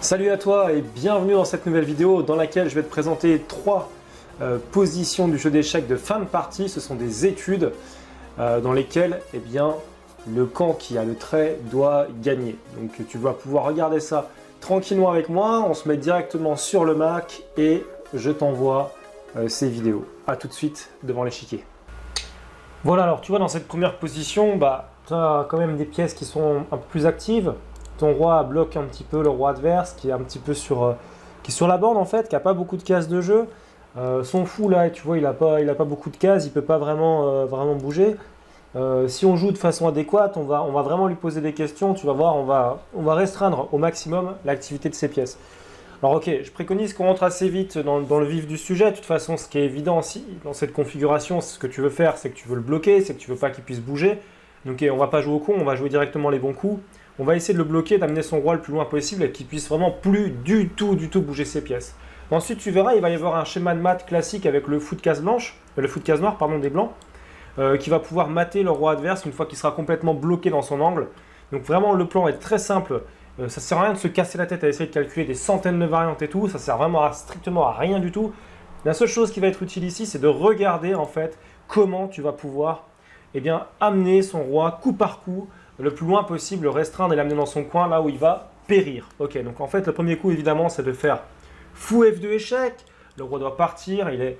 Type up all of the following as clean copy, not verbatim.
Salut à toi et bienvenue dans cette nouvelle vidéo dans laquelle je vais te présenter trois positions du jeu d'échecs de fin de partie. Ce sont des études dans lesquelles le camp qui a le trait doit gagner. Donc tu vas pouvoir regarder ça tranquillement avec moi. On se met directement sur le Mac et je t'envoie ces vidéos. A tout de suite devant l'échiquier. Voilà, alors tu vois dans cette première position, tu as quand même des pièces qui sont un peu plus actives. Ton roi bloque un petit peu le roi adverse qui est un petit peu sur la bande en fait, qui n'a pas beaucoup de cases de jeu. Son fou là, tu vois, il a pas beaucoup de cases, il ne peut pas vraiment bouger. Si on joue de façon adéquate, on va vraiment lui poser des questions, tu vas voir, on va restreindre au maximum l'activité de ses pièces. Alors ok, je préconise qu'on rentre assez vite dans le vif du sujet. De toute façon, ce qui est évident dans cette configuration, ce que tu veux faire, c'est que tu veux le bloquer, c'est que tu ne veux pas qu'il puisse bouger. Donc on ne va pas jouer au con, on va jouer directement les bons coups. On va essayer de le bloquer, d'amener son roi le plus loin possible et qu'il puisse vraiment plus du tout bouger ses pièces. Ensuite, tu verras, il va y avoir un schéma de mat classique avec le fou de case blanche, le fou de case noire, pardon, des blancs, qui va pouvoir mater le roi adverse une fois qu'il sera complètement bloqué dans son angle. Donc vraiment, le plan est très simple. Ça ne sert à rien de se casser la tête à essayer de calculer des centaines de variantes et tout. Ça sert vraiment strictement à rien du tout. La seule chose qui va être utile ici, c'est de regarder en fait comment tu vas pouvoir amener son roi coup par coup le plus loin possible, le restreindre et l'amener dans son coin là où il va périr. Ok, donc en fait le premier coup évidemment c'est de faire fou F2 échec. Le roi doit partir, il est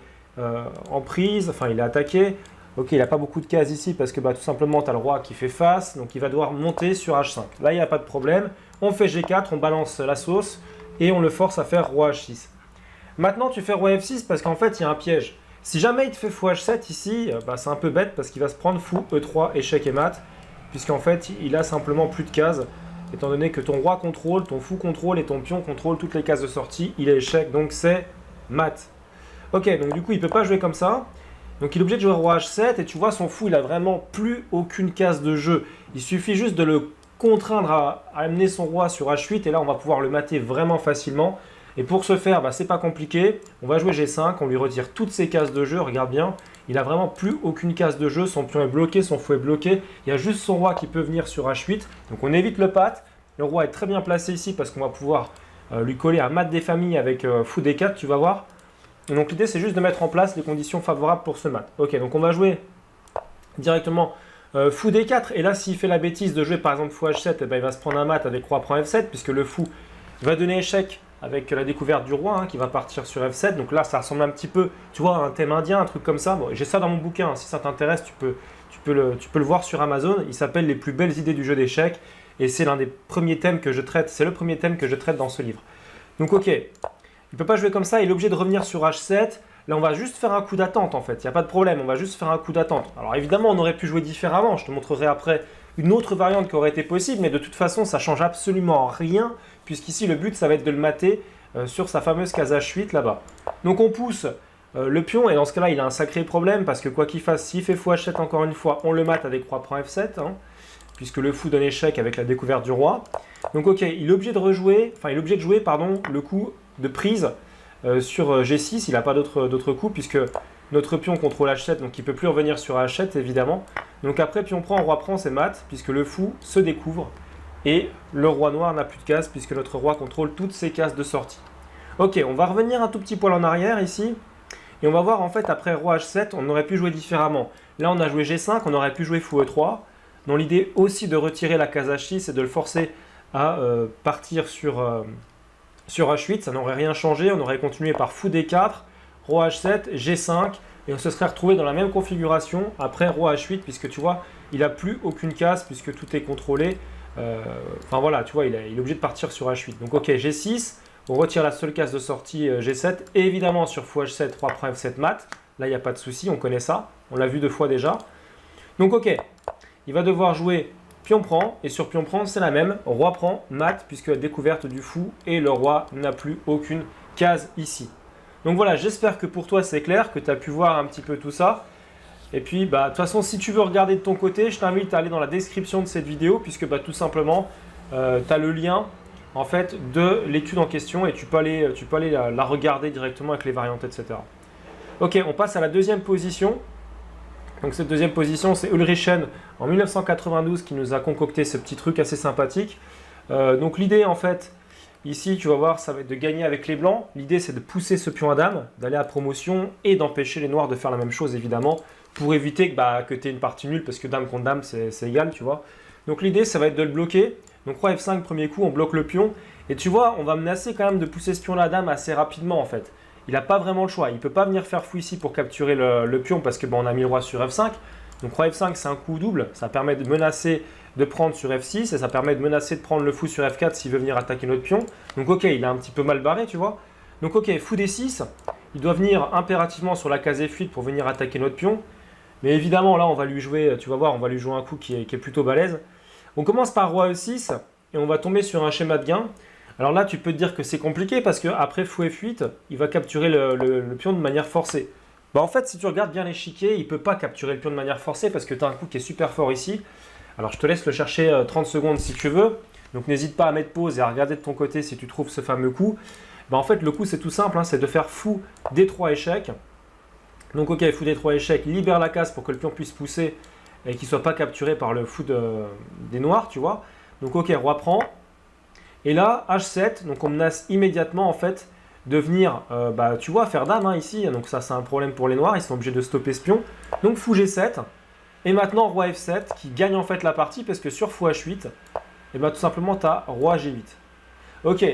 en prise, enfin il est attaqué. Ok, il n'a pas beaucoup de cases ici parce que tout simplement tu as le roi qui fait face, donc il va devoir monter sur H5. Là il n'y a pas de problème, on fait G4, on balance la sauce et on le force à faire roi H6. Maintenant tu fais roi F6 parce qu'en fait il y a un piège. Si jamais il te fait fou H7 ici, c'est un peu bête parce qu'il va se prendre fou E3, échec et mat. Puisqu'en fait, il a simplement plus de cases, étant donné que ton roi contrôle, ton fou contrôle et ton pion contrôle toutes les cases de sortie, il est échec, donc c'est mat. Ok, donc du coup, il ne peut pas jouer comme ça, donc il est obligé de jouer roi H7, et tu vois, son fou, il a vraiment plus aucune case de jeu. Il suffit juste de le contraindre à amener son roi sur H8, et là, on va pouvoir le mater vraiment facilement. Et pour ce faire, c'est pas compliqué, on va jouer G5, on lui retire toutes ses cases de jeu, regarde bien. Il n'a vraiment plus aucune case de jeu, son pion est bloqué, son fou est bloqué. Il y a juste son roi qui peut venir sur H8. Donc on évite le pat. Le roi est très bien placé ici parce qu'on va pouvoir lui coller un mat des familles avec fou D4, tu vas voir. Et donc l'idée c'est juste de mettre en place les conditions favorables pour ce mat. Ok, donc on va jouer directement fou D4. Et là s'il fait la bêtise de jouer par exemple fou H7, il va se prendre un mat avec roi prend F7 puisque le fou va donner échec avec la découverte du roi qui va partir sur F7. Donc là, ça ressemble un petit peu, tu vois, à un thème indien, un truc comme ça. Bon, j'ai ça dans mon bouquin. Si ça t'intéresse, tu peux le voir sur Amazon. Il s'appelle « Les plus belles idées du jeu d'échecs » et c'est l'un des premiers thèmes que je traite. C'est le premier thème que je traite dans ce livre. Donc ok, il ne peut pas jouer comme ça. Il est obligé de revenir sur H7. Là, on va juste faire un coup d'attente en fait. Il n'y a pas de problème, on va juste faire un coup d'attente. Alors évidemment, on aurait pu jouer différemment. Je te montrerai après une autre variante qui aurait été possible, mais de toute façon, ça ne change absolument rien, puisqu'ici, le but, ça va être de le mater sur sa fameuse case H8 là-bas. Donc on pousse le pion, et dans ce cas-là, il a un sacré problème, parce que quoi qu'il fasse, s'il fait fou H7 encore une fois, on le mate avec roi prend F7, puisque le fou donne échec avec la découverte du roi. Donc ok, il est obligé de jouer le coup de prise sur G6, il n'a pas d'autre coup, puisque notre pion contrôle H7, donc il ne peut plus revenir sur H7 évidemment. Donc après pion prend, roi prend, c'est mat, puisque le fou se découvre et le roi noir n'a plus de cases puisque notre roi contrôle toutes ses cases de sortie. Ok, on va revenir un tout petit poil en arrière ici et on va voir en fait après roi H7, on aurait pu jouer différemment. Là on a joué G5, on aurait pu jouer fou E3, dans l'idée aussi de retirer la case H6 et de le forcer à partir sur H8, ça n'aurait rien changé, on aurait continué par fou D4, roi H7, G5, et on se serait retrouvé dans la même configuration après roi H8, puisque tu vois, il n'a plus aucune case, puisque tout est contrôlé. Enfin voilà, tu vois, il est obligé de partir sur H8. Donc ok, G6, on retire la seule case de sortie G7, et évidemment sur fou H7, roi prend F7 mat, là il n'y a pas de souci, on connaît ça, on l'a vu 2 fois déjà. Donc ok, il va devoir jouer pion prend, et sur pion prend c'est la même, roi prend mat, puisque la découverte du fou, et le roi n'a plus aucune case ici. Donc voilà, j'espère que pour toi c'est clair, que tu as pu voir un petit peu tout ça. Et puis, de toute façon, si tu veux regarder de ton côté, je t'invite à aller dans la description de cette vidéo, puisque tout simplement, tu as le lien en fait, de l'étude en question et tu peux aller la regarder directement avec les variantes, etc. Ok, on passe à la deuxième position. Donc cette deuxième position, c'est Ulrichen en 1992 qui nous a concocté ce petit truc assez sympathique. Donc l'idée, en fait, Ici, tu vas voir, ça va être de gagner avec les blancs. L'idée, c'est de pousser ce pion à dame, d'aller à promotion et d'empêcher les noirs de faire la même chose, évidemment, pour éviter que tu aies une partie nulle, parce que dame contre dame, c'est égal, tu vois. Donc l'idée, ça va être de le bloquer. Donc roi F5, premier coup, on bloque le pion. Et tu vois, on va menacer quand même de pousser ce pion-là à dame assez rapidement, en fait. Il n'a pas vraiment le choix. Il ne peut pas venir faire fou ici pour capturer le pion, parce que on a mis le roi sur F5. Donc roi F5, c'est un coup double. Ça permet de menacer de prendre sur F6 et ça permet de menacer de prendre le fou sur F4 s'il veut venir attaquer notre pion. Donc ok, il est un petit peu mal barré, tu vois. Donc ok, fou D6, il doit venir impérativement sur la case F8 pour venir attaquer notre pion. Mais évidemment, là, on va lui jouer, tu vas voir, on va lui jouer un coup qui est plutôt balèze. On commence par roi E6 et on va tomber sur un schéma de gain. Alors là, tu peux te dire que c'est compliqué parce qu'après fou F8, il va capturer le pion de manière forcée. Bah en fait, si tu regardes bien l'échiquier, il ne peut pas capturer le pion de manière forcée parce que tu as un coup qui est super fort ici. Alors je te laisse le chercher 30 secondes si tu veux. Donc n'hésite pas à mettre pause et à regarder de ton côté si tu trouves ce fameux coup. Bah en fait, le coup, c'est tout simple, hein, c'est de faire fou D3 échec. Donc ok, fou D3 échec, libère la case pour que le pion puisse pousser et qu'il ne soit pas capturé par le fou des noirs, tu vois. Donc ok, roi prend. Et là, H7, donc on menace immédiatement en fait de venir, tu vois, faire dame hein, ici. Donc ça, c'est un problème pour les noirs, ils sont obligés de stopper ce pion. Donc fou G7. Et maintenant, roi F7 qui gagne en fait la partie parce que sur fou H8, et tout simplement, tu as roi G8. Ok,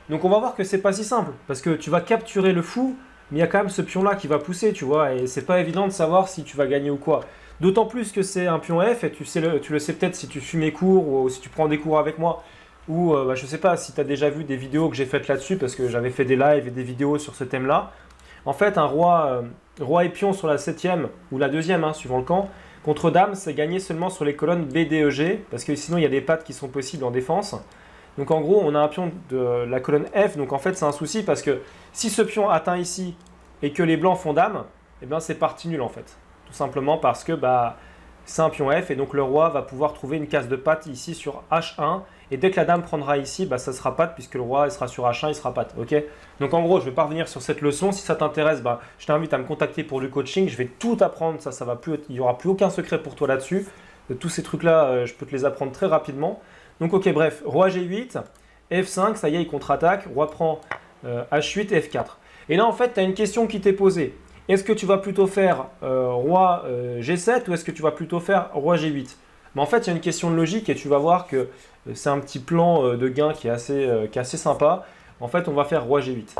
donc on va voir que c'est pas si simple parce que tu vas capturer le fou, mais il y a quand même ce pion-là qui va pousser, tu vois, et c'est pas évident de savoir si tu vas gagner ou quoi. D'autant plus que c'est un pion F et tu le sais peut-être si tu suis mes cours ou si tu prends des cours avec moi ou je sais pas si tu as déjà vu des vidéos que j'ai faites là-dessus parce que j'avais fait des lives et des vidéos sur ce thème-là. En fait, un roi et pion sur la 7e ou la 2e, hein, suivant le camp, contre dame, c'est gagné seulement sur les colonnes B, D, E, G, parce que sinon il y a des pattes qui sont possibles en défense. Donc en gros, on a un pion de la colonne F, donc en fait c'est un souci parce que si ce pion atteint ici et que les blancs font dame, eh bien c'est partie nulle en fait. Tout simplement parce que c'est un pion F et donc le roi va pouvoir trouver une case de patte ici sur H1 et dès que la dame prendra ici, ça sera patte puisque le roi il sera sur H1, il sera patte. Ok. Donc en gros, je ne vais pas revenir sur cette leçon. Si ça t'intéresse, je t'invite à me contacter pour du coaching. Je vais tout apprendre, ça va plus, il n'y aura plus aucun secret pour toi là-dessus. Tous ces trucs-là, je peux te les apprendre très rapidement. Donc ok, bref, roi G8, F5, ça y est, il contre-attaque. Roi prend H8, F4. Et là, en fait, tu as une question qui t'est posée. Est-ce que tu vas plutôt faire roi G7 ou est-ce que tu vas plutôt faire roi G8 ? Mais en fait, il y a une question de logique et tu vas voir que c'est un petit plan de gain qui est assez sympa. En fait, on va faire roi G8.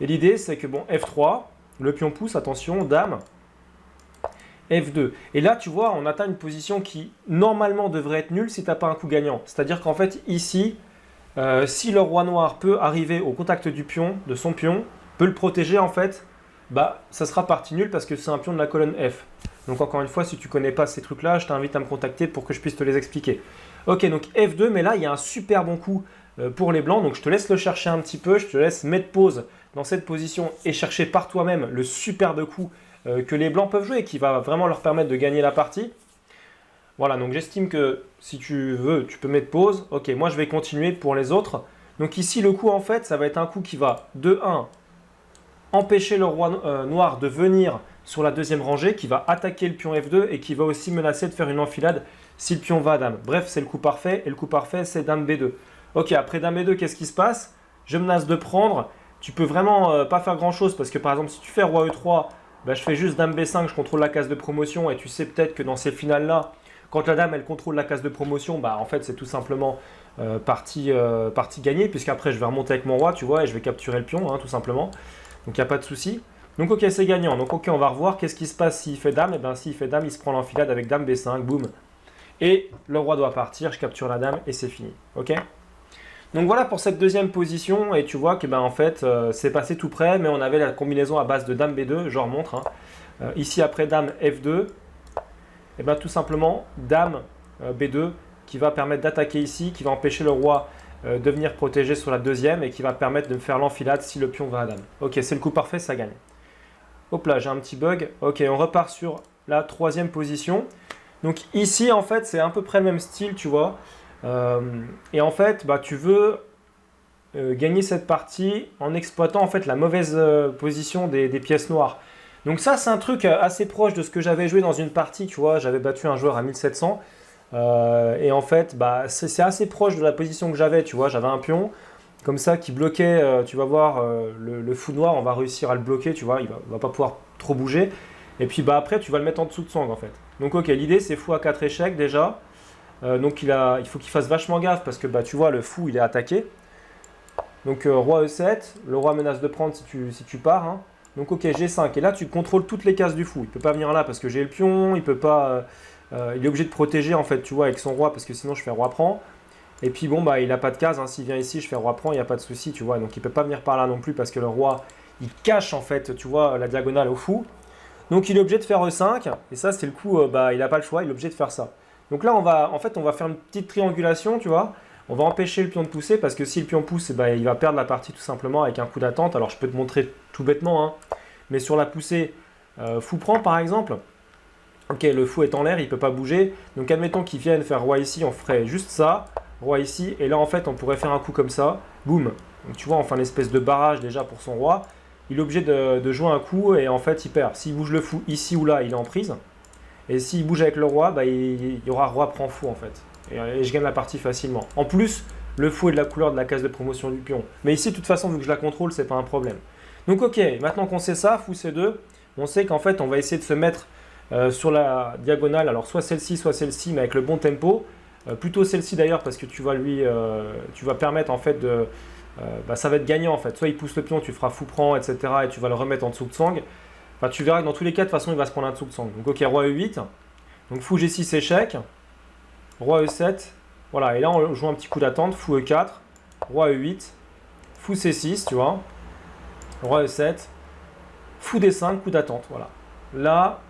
Et l'idée, c'est que F3, le pion pousse, attention, dame, F2. Et là, tu vois, on atteint une position qui, normalement, devrait être nulle si tu n'as pas un coup gagnant. C'est-à-dire qu'en fait, ici, si le roi noir peut arriver au contact du pion, de son pion, peut le protéger, en fait, ça sera partie nulle parce que c'est un pion de la colonne F. Donc encore une fois, si tu ne connais pas ces trucs-là, je t'invite à me contacter pour que je puisse te les expliquer. Ok, donc F2, mais là, il y a un super bon coup pour les blancs. Donc je te laisse le chercher un petit peu, je te laisse mettre pause dans cette position et chercher par toi-même le superbe coup que les blancs peuvent jouer et qui va vraiment leur permettre de gagner la partie. Voilà, donc j'estime que si tu veux, tu peux mettre pause. Ok, moi je vais continuer pour les autres. Donc ici, le coup, en fait, ça va être un coup qui va, de 1, empêcher le roi noir de venir sur la deuxième rangée, qui va attaquer le pion F2 et qui va aussi menacer de faire une enfilade si le pion va à dame. Bref, c'est le coup parfait et le coup parfait, c'est dame B2. Ok, après dame B2, qu'est-ce qui se passe? Je menace de prendre. Tu peux vraiment pas faire grand-chose parce que par exemple, si tu fais roi E3, je fais juste dame B5, je contrôle la case de promotion et tu sais peut-être que dans ces finales-là, quand la dame elle contrôle la case de promotion, en fait c'est tout simplement partie gagnée puisqu'après je vais remonter avec mon roi, tu vois, et je vais capturer le pion, hein, tout simplement. Donc il n'y a pas de souci. Donc ok, c'est gagnant. Donc ok, on va revoir qu'est-ce qui se passe s'il fait dame. Et bien s'il fait dame, il se prend l'enfilade avec dame B5, boum. Et le roi doit partir, je capture la dame et c'est fini. Ok. Donc voilà pour cette deuxième position. Et tu vois que en fait, c'est passé tout près, mais on avait la combinaison à base de dame B2, je remontre. Hein. Ici après dame F2, et tout simplement dame B2 qui va permettre d'attaquer ici, qui va empêcher le roi de venir protéger sur la deuxième et qui va permettre de me faire l'enfilade si le pion va à dame. Ok, c'est le coup parfait, ça gagne. Hop là, j'ai un petit bug. Ok, on repart sur la troisième position. Donc ici, en fait, c'est à peu près le même style, tu vois. Et en fait, tu veux gagner cette partie en exploitant en fait la mauvaise position des pièces noires. Donc ça, c'est un truc assez proche de ce que j'avais joué dans une partie, tu vois. J'avais battu un joueur à 1700. Et en fait, c'est assez proche de la position que j'avais, tu vois. J'avais un pion. comme ça qui bloquait, tu vas voir, le fou noir, on va réussir à le bloquer, tu vois, il va pas pouvoir trop bouger. Et puis bah, après, tu vas le mettre en dessous de Tsang en fait. Donc ok, l'idée c'est fou à 4 échecs déjà. Donc il faut qu'il fasse vachement gaffe parce que bah, tu vois, le fou il est attaqué. Donc roi E7, le roi menace de prendre si tu pars. Hein. Donc ok, G5. Et là, tu contrôles toutes les cases du fou. Il peut pas venir là parce que j'ai le pion, il peut pas... il est obligé de protéger en fait, tu vois, avec son roi parce que sinon je fais roi prend. Et puis bon, bah il n'a pas de case, hein. S'il vient ici, je fais roi prend, il n'y a pas de souci, tu vois. Donc il ne peut pas venir par là non plus parce que le roi, il cache en fait, tu vois, la diagonale au fou. Donc il est obligé de faire E5, et ça c'est le coup, bah il n'a pas le choix, il est obligé de faire ça. Donc là, on va faire une petite triangulation, tu vois. On va empêcher le pion de pousser parce que si le pion pousse, bah, il va perdre la partie tout simplement avec un coup d'attente. Alors je peux te montrer tout bêtement, hein. Mais sur la poussée, fou prend par exemple. Ok, le fou est en l'air, il ne peut pas bouger. Donc admettons qu'il vienne faire roi ici, on ferait juste ça. Roi ici, et là en fait on pourrait faire un coup comme ça, boum. Donc tu vois, on fait une espèce de barrage déjà pour son roi. Il est obligé de jouer un coup et en fait il perd. S'il bouge le fou ici ou là, il est en prise. Et s'il bouge avec le roi, bah, il y aura roi prend fou en fait. Et je gagne la partie facilement. En plus, le fou est de la couleur de la case de promotion du pion. Mais ici, de toute façon, vu que je la contrôle, c'est pas un problème. Donc ok, maintenant qu'on sait ça, fou C2, on sait qu'en fait on va essayer de se mettre sur la diagonale, alors soit celle-ci, mais avec le bon tempo. Plutôt celle-ci d'ailleurs parce que tu vas permettre en fait de... bah, ça va être gagnant en fait. Soit il pousse le pion, tu feras fou prend, etc. et tu vas le remettre en dessous de Tsang. Enfin, tu verras que dans tous les cas, de toute façon, il va se prendre un dessous de Tsang. Donc ok, roi E8. Donc fou G6 échec. Roi E7. Voilà, et là on joue un petit coup d'attente. Fou E4. Roi E8. Fou C6, tu vois. Roi E7. Fou D5, coup d'attente. Voilà. Là...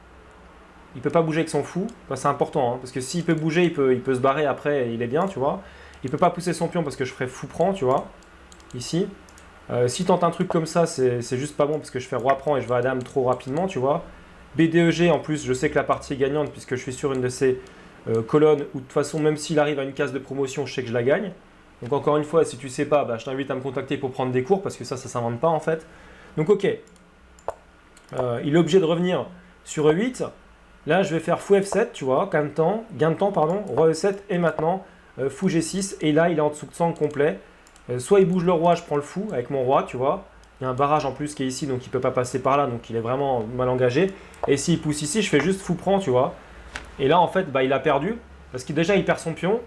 il ne peut pas bouger avec son fou, enfin, c'est important, hein, parce que s'il peut bouger, il peut se barrer après et il est bien, tu vois. Il ne peut pas pousser son pion parce que je ferai fou prend, tu vois, ici. S'il tente un truc comme ça, c'est juste pas bon parce que je fais roi prend et je vais à dame trop rapidement, tu vois. BDEG, en plus, je sais que la partie est gagnante puisque je suis sur une de ces colonnes où de toute façon, même s'il arrive à une case de promotion, je sais que je la gagne. Donc encore une fois, si tu sais pas, bah, je t'invite à me contacter pour prendre des cours parce que ça s'invente pas en fait. Donc ok, il est obligé de revenir sur E8. Là, je vais faire fou F7, tu vois, gain de temps, pardon, roi E7, et maintenant, fou G6, et là, il est en dessous de Tsang complet. Soit il bouge le roi, je prends le fou avec mon roi, tu vois. Il y a un barrage en plus qui est ici, donc il ne peut pas passer par là, donc il est vraiment mal engagé. Et s'il pousse ici, je fais juste fou prend, tu vois. Et là, en fait, bah, il a perdu, parce qu'il déjà, il perd son pion.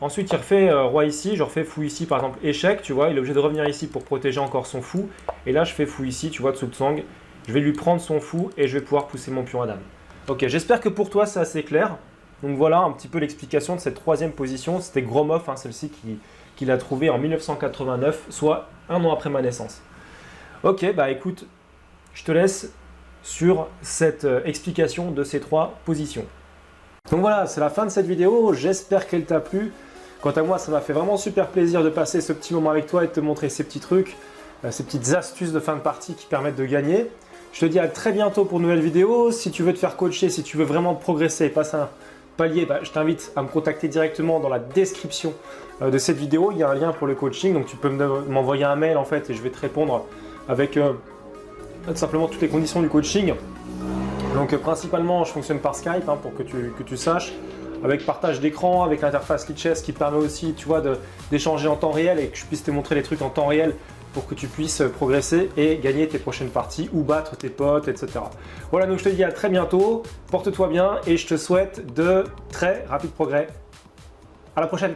Ensuite, il refait roi ici, je refais fou ici, par exemple, échec, tu vois. Il est obligé de revenir ici pour protéger encore son fou. Et là, je fais fou ici, tu vois, dessous de Tsang. Je vais lui prendre son fou, et je vais pouvoir pousser mon pion à dame. Ok, j'espère que pour toi c'est assez clair. Donc voilà un petit peu l'explication de cette troisième position. C'était Gromov, hein, celle-ci qu'il a trouvée en 1989, soit un an après ma naissance. Ok, bah écoute, je te laisse sur cette explication de ces trois positions. Donc voilà, c'est la fin de cette vidéo. J'espère qu'elle t'a plu. Quant à moi, ça m'a fait vraiment super plaisir de passer ce petit moment avec toi et de te montrer ces petits trucs, ces petites astuces de fin de partie qui permettent de gagner. Je te dis à très bientôt pour une nouvelle vidéo. Si tu veux te faire coacher, si tu veux vraiment progresser et passer un palier, bah, je t'invite à me contacter directement dans la description de cette vidéo. Il y a un lien pour le coaching, donc tu peux m'envoyer un mail en fait et je vais te répondre avec tout simplement toutes les conditions du coaching. Donc principalement, je fonctionne par Skype hein, pour que tu saches, avec partage d'écran, avec l'interface Lichess qui te permet aussi, tu vois, d'échanger en temps réel et que je puisse te montrer les trucs en temps réel pour que tu puisses progresser et gagner tes prochaines parties ou battre tes potes, etc. Voilà, donc je te dis à très bientôt, porte-toi bien et je te souhaite de très rapides progrès. À la prochaine!